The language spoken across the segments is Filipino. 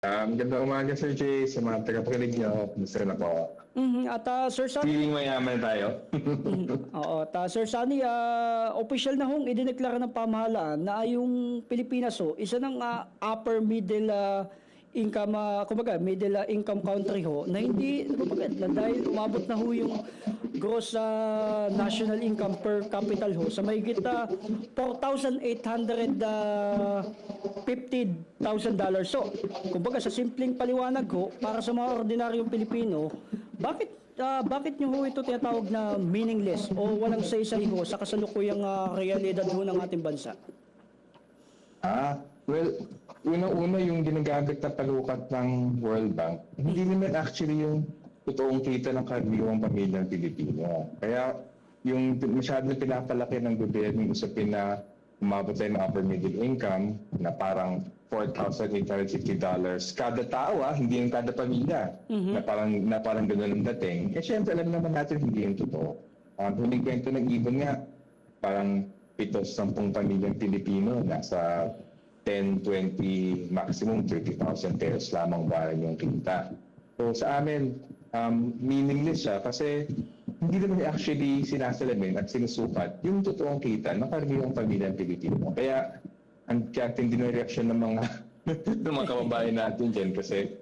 Gandang umaga, Sir Jay, sa mga tagapakinig niyo. Kumusta na po? At Sir Sunny, Feeling mayaman tayo. oo, Sir Sunny, official na hong idineklara ng pamahalaan na yung Pilipinas isa ng upper middle income, kumbaga middle income country na hindi, kumbaga, na dahil umabot na yung gross national income per capita sa mahigit $4,850,000. So, kumbaga sa simpleng paliwanag para sa mga ordinaryong Pilipino, bakit nyo ito tinatawag na meaningless o walang saysay sa kasalukuyang realidad ng ating bansa? Well, unang-una yung ginagamit na palukat ng World Bank, hindi naman actually yung totoong kita ng karaniwang pamilyang Pilipino. Kaya yung masyadong pinapalaki ng gobyerno yung usapin na umabot tayo ng upper middle income na parang $4,850 kada tao, hindi yung kada pamilya, na parang gano'n ang dating. Syempre, alam naman natin hindi yung totoo. Huling kwento ng ibon nga, parang 7-10 pamilyang Pilipino, nasa 10, 20, maximum 30,000 pesos lamang buwan yung kita. So sa amin, meaningless siya kasi hindi naman actually sinasalamin at sinusukat yung totoong kita ng karaniwang pamilyang Pilipino. Kaya ang tindi ng reaksyon ng mga ng mga kababayan natin dyan kasi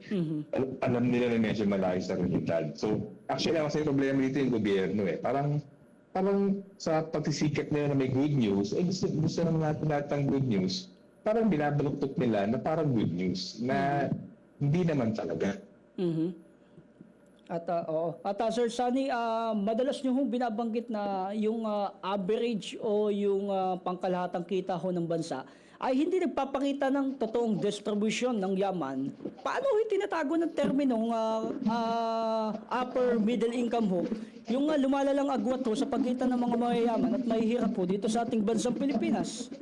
alam nila na medyo malayo sa realidad. So actually, kasi problema dito yung gobyerno Parang sa pagsisikap nila na may good news, gusto naman natin lahat ng good news, parang binabaluktot nila na parang good news na hindi naman talaga. At Sir Sunny, madalas nyo binabanggit na yung average o yung pangkalahatang kita ng bansa ay hindi nagpapakita ng totoong distribution ng yaman. Paano tinatago ng terminong upper middle income yung lumalalang agwat sa pagitan ng mga mayayaman at mahihirap dito sa ating bansang Pilipinas?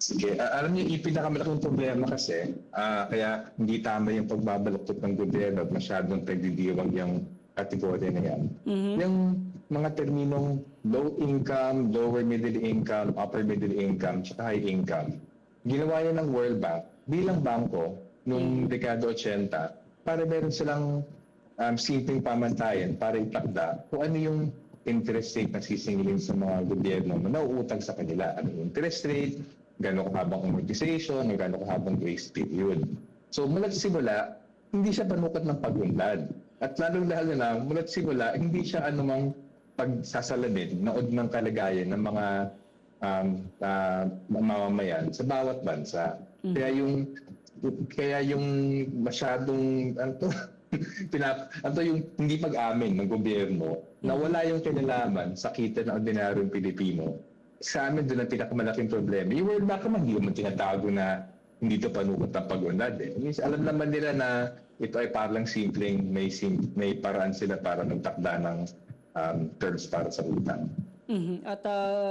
Sige, alam niyo, yung pinakamalaking problema kasi, kaya hindi tama yung pagbabaluktot ng gobyerno at masyadong pagdidiwang yung kategorya na yan. Yung mga terminong low income, lower middle income, upper middle income, tsaka high income, ginawa yan ng World Bank bilang bangko noong dekada 80 para meron silang simpleng pamantayan para itakda kung ano yung interest rate na sisingilin sa mga gobyerno na nauutang sa kanila. Ano yung interest rate, gano'ng kahabang amortization, gano'ng kahabang grace period. So mula simula, hindi siya panukat ng pag-unlad. At lalong-lalo na, mula simula, hindi siya anumang pagsasalamin nood ng kalagayan ng mga mamamayan sa bawat bansa. Kaya yung masyadong yung hindi pag-amin ng gobyerno na wala yung kinalaman sa kita ng ordinaryong Pilipino. Sa amin doon ang pinakamalaking problema. Yung World Bank naman, hindi naman tinatago na hindi ito panukot ng pag-unlad Alam naman nila na ito ay parang simpleng may paraan sila para magtakda ng terms para sa utang. At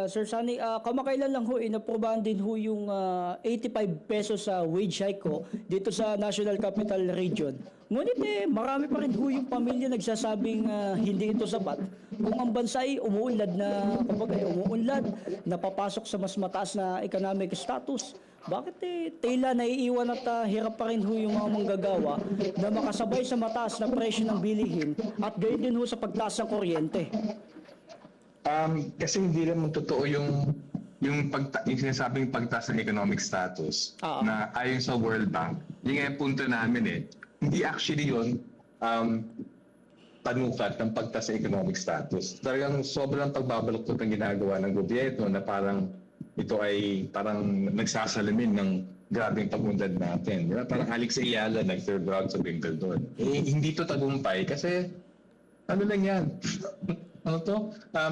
Sir Sunny, kamakailan lang inaprobahan din yung 85 pesos sa wage hike dito sa National Capital Region. Ngunit marami pa rin yung pamilya nagsasabing hindi ito sapat kung ang bansa ay umuunlad, napapasok sa mas mataas na economic status. Bakit tila naiiwan at hirap pa rin yung mga manggagawa na makasabay sa mataas na presyo ng bilihin at gayon din sa pagtaas ng kuryente? Kasi hindi naman totoo yung sinasabing pagtaas ng economic status na ayon sa World Bank. Yung nga yung punto namin hindi actually yun panukat ng pagtaas ng economic status. Talagang sobrang pagbabaluktot ng ginagawa ng gobyerno na parang ito ay parang nagsasalamin ng grabing pag-unlad natin. Diba? Parang Alex Ayala nag-third round sa Wimbledon. Hindi to tagumpay kasi ano lang yan?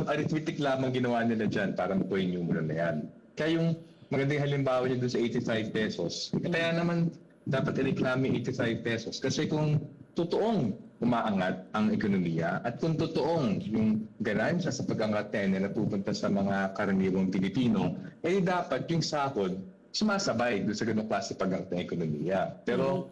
Arithmetic lamang ginawa nila dyan para makuha yung numero na yan. Kaya yung magandang halimbawa niya dun sa 85 pesos, kaya naman dapat ireklamo 85 pesos. Kasi kung totoong umaangat ang ekonomiya at kung totoong yung ganansya sa pag-angat na napupunta sa mga karaniwang Pilipino, dapat yung sahod sumasabay doon sa ganong klase pag-angat ng ekonomiya. Pero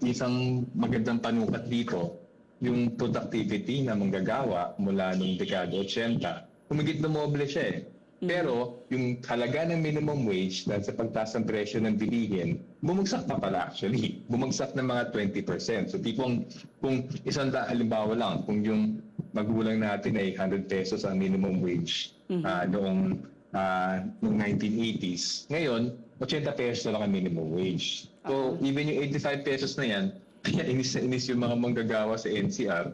isang magandang panukat dito, yung productivity na manggagawa mula noong dekada 80, humigit na moble siya Pero yung halaga ng minimum wage dahil sa pagtaas ng presyo ng bilihin, bumagsak pa pala actually. Bumagsak ng mga 20%. So tipong kung halimbawa lang, kung yung magulang natin ay 100 pesos ang minimum wage noong 1980s, ngayon 80 pesos na lang ang minimum wage. So even yung 85 pesos na yan, kaya inis na inis yung mga manggagawa sa NCR.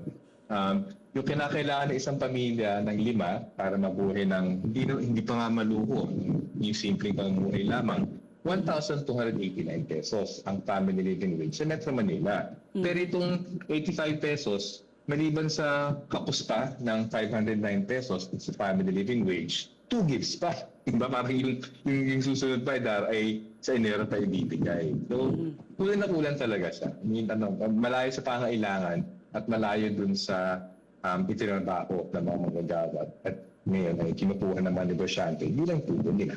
Yung kinakailangan ng isang pamilya ng 5 para mabuhay ng hindi pa nga maluho, yung simpleng pamumuhay lamang, 1,289 pesos ang family living wage sa Metro Manila. Pero itong 85 pesos, maliban sa kapusta ng 509 pesos sa family living wage, 2 gives pa. Diba? Parang yung susunod pa ay sa Enero pa ibibigay. So, kulang na kulang talaga siya. I mean, malayo sa pangailangan at malayo dun sa itinatako ng mga manggagawa at ngayon ay kinukuha ng mga negosyante bilang tubo nila.